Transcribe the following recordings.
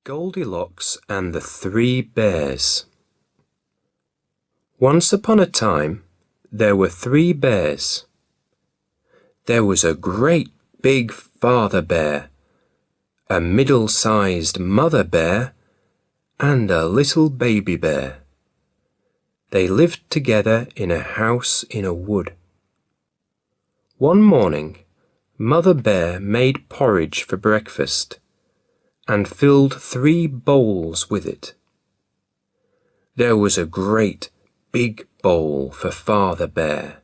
Goldilocks and the Three Bears. Once upon a time, there were 3 bears. There was a great big father bear, a middle-sized mother bear, and a little baby bear. They lived together in a house in a wood. One morning, Mother Bear made porridge for breakfast and filled 3 bowls with it. There was a great big bowl for Father Bear,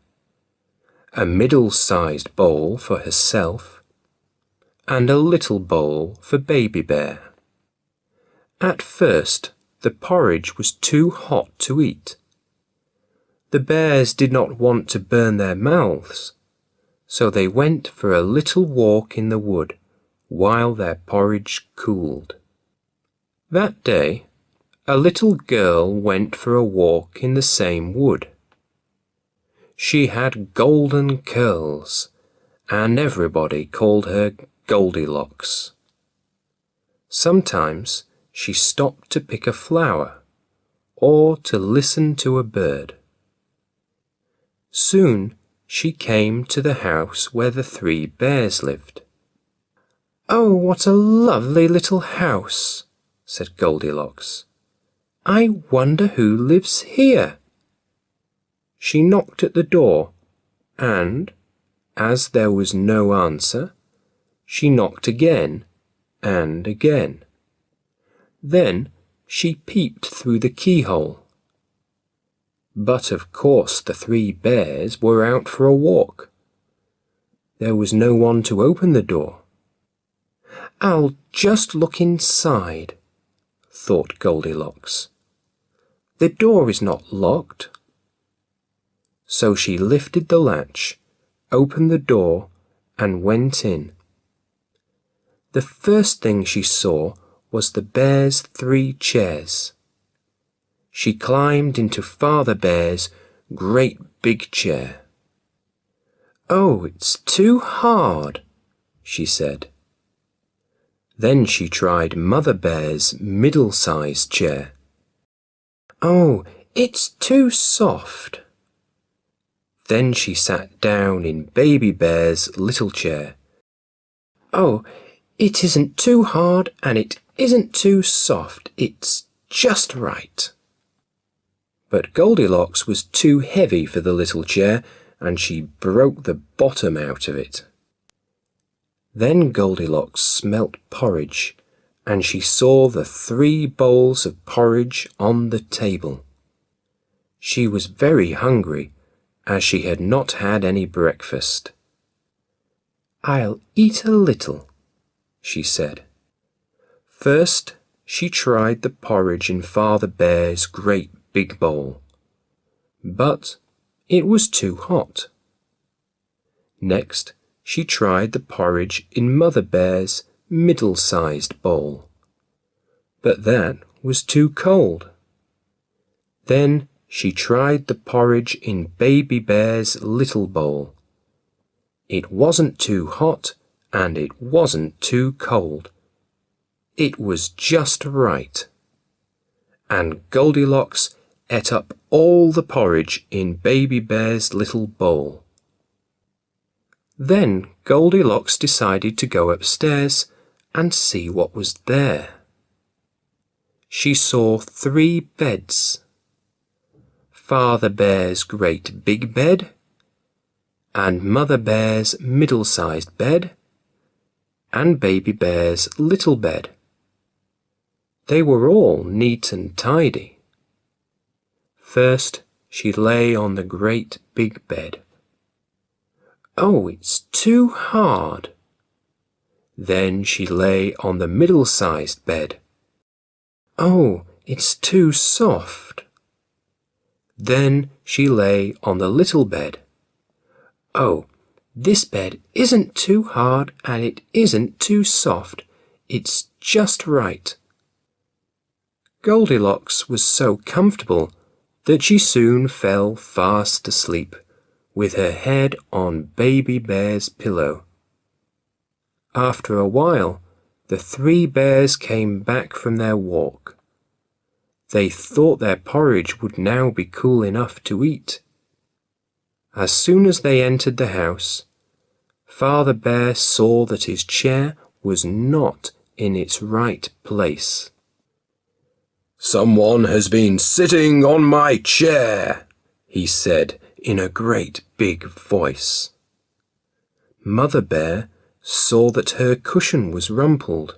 a middle-sized bowl for herself, and a little bowl for Baby Bear. At first, the porridge was too hot to eat. The bears did not want to burn their mouths, so they went for a little walk in the wood while their porridge cooled. That day, a little girl went for a walk in the same wood. She had golden curls, and everybody called her Goldilocks. Sometimes she stopped to pick a flower or to listen to a bird. Soon she came to the house where the 3 bears lived. "Oh, what a lovely little house," said Goldilocks. "I wonder who lives here." She knocked at the door, and, as there was no answer, she knocked again and again. Then she peeped through the keyhole. But of course the 3 bears were out for a walk. There was no one to open the door. "I'll just look inside," thought Goldilocks. "The door is not locked." So she lifted the latch, opened the door, and went in. The first thing she saw was the bears' 3 chairs. She climbed into Father Bear's great big chair. "Oh, it's too hard," she said. Then she tried Mother Bear's middle-sized chair. "Oh, it's too soft." Then she sat down in Baby Bear's little chair. "Oh, it isn't too hard and it isn't too soft. It's just right." But Goldilocks was too heavy for the little chair, and she broke the bottom out of it. Then Goldilocks smelt porridge, and she saw the 3 bowls of porridge on the table. She was very hungry, as she had not had any breakfast. "I'll eat a little," she said. First, she tried the porridge in Father Bear's great big bowl, but it was too hot. Next, she tried the porridge in Mother Bear's middle-sized bowl, but that was too cold. Then she tried the porridge in Baby Bear's little bowl. It wasn't too hot and it wasn't too cold. It was just right. And Goldilocks ate up all the porridge in Baby Bear's little bowl. Then Goldilocks decided to go upstairs and see what was there. She saw 3 beds. Father Bear's great big bed, and Mother Bear's middle-sized bed, and Baby Bear's little bed. They were all neat and tidy. First, she lay on the great big bed. "Oh, it's too hard." Then she lay on the middle-sized bed. "Oh, it's too soft." Then she lay on the little bed. "Oh, this bed isn't too hard and it isn't too soft. It's just right." Goldilocks was so comfortable that she soon fell fast asleep, with her head on Baby Bear's pillow. After a while, the 3 bears came back from their walk. They thought their porridge would now be cool enough to eat. As soon as they entered the house, Father Bear saw that his chair was not in its right place. "Someone has been sitting on my chair," he said in a great big voice. Mother Bear saw that her cushion was rumpled.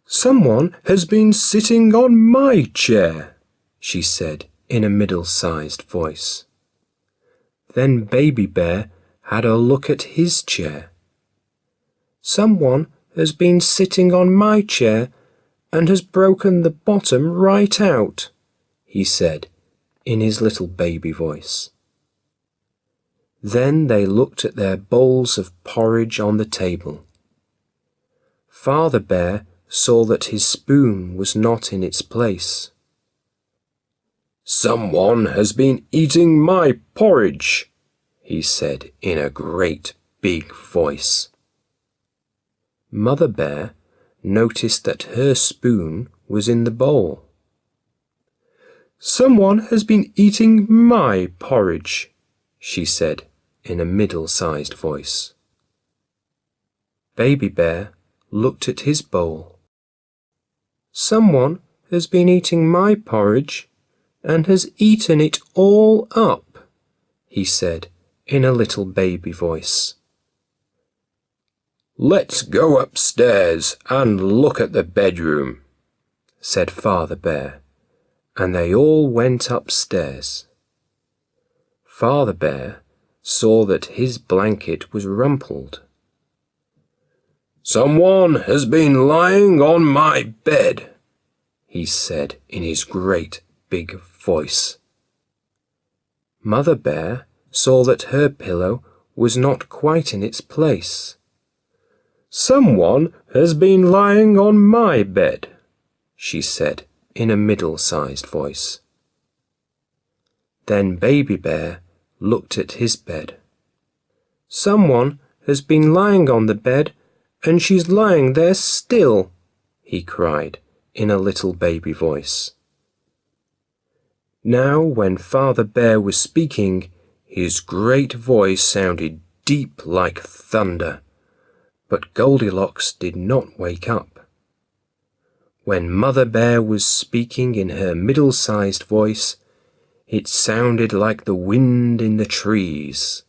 "Someone has been sitting on my chair," she said in a middle-sized voice. Then Baby Bear had a look at his chair. "Someone has been sitting on my chair and has broken the bottom right out," he said in his little baby voice. Then they looked at their bowls of porridge on the table. Father Bear saw that his spoon was not in its place. "Someone has been eating my porridge," he said in a great big voice. Mother Bear noticed that her spoon was in the bowl. "Someone has been eating my porridge," she said in a middle-sized voice. Baby Bear looked at his bowl. "Someone has been eating my porridge and has eaten it all up," he said in a little baby voice. "Let's go upstairs and look at the bedroom," said Father Bear, and they all went upstairs. Father Bear saw that his blanket was rumpled. "Someone has been lying on my bed," he said in his great big voice. Mother Bear saw that her pillow was not quite in its place. "Someone has been lying on my bed," she said in a middle-sized voice. Then Baby Bear looked at his bed. "Someone has been lying on the bed and she's lying there still," he cried in a little baby voice. Now, when Father Bear was speaking, his great voice sounded deep like thunder, but Goldilocks did not wake up. When Mother Bear was speaking in her middle-sized voice, it sounded like the wind in the trees.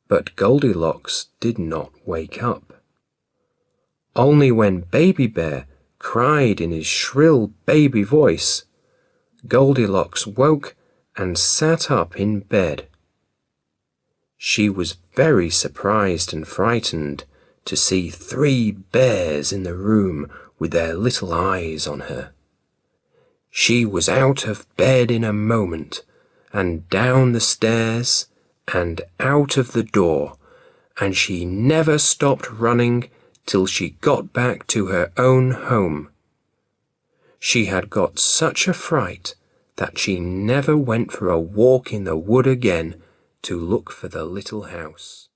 But Goldilocks did not wake up. Only when Baby Bear cried in his shrill baby voice, Goldilocks woke and sat up in bed. She was very surprised and frightened to see 3 bears in the room with their little eyes on her. She was out of bed in a moment, and down the stairs, and out of the door, and she never stopped running till she got back to her own home. She had got such a fright that she never went for a walk in the wood again to look for the little house.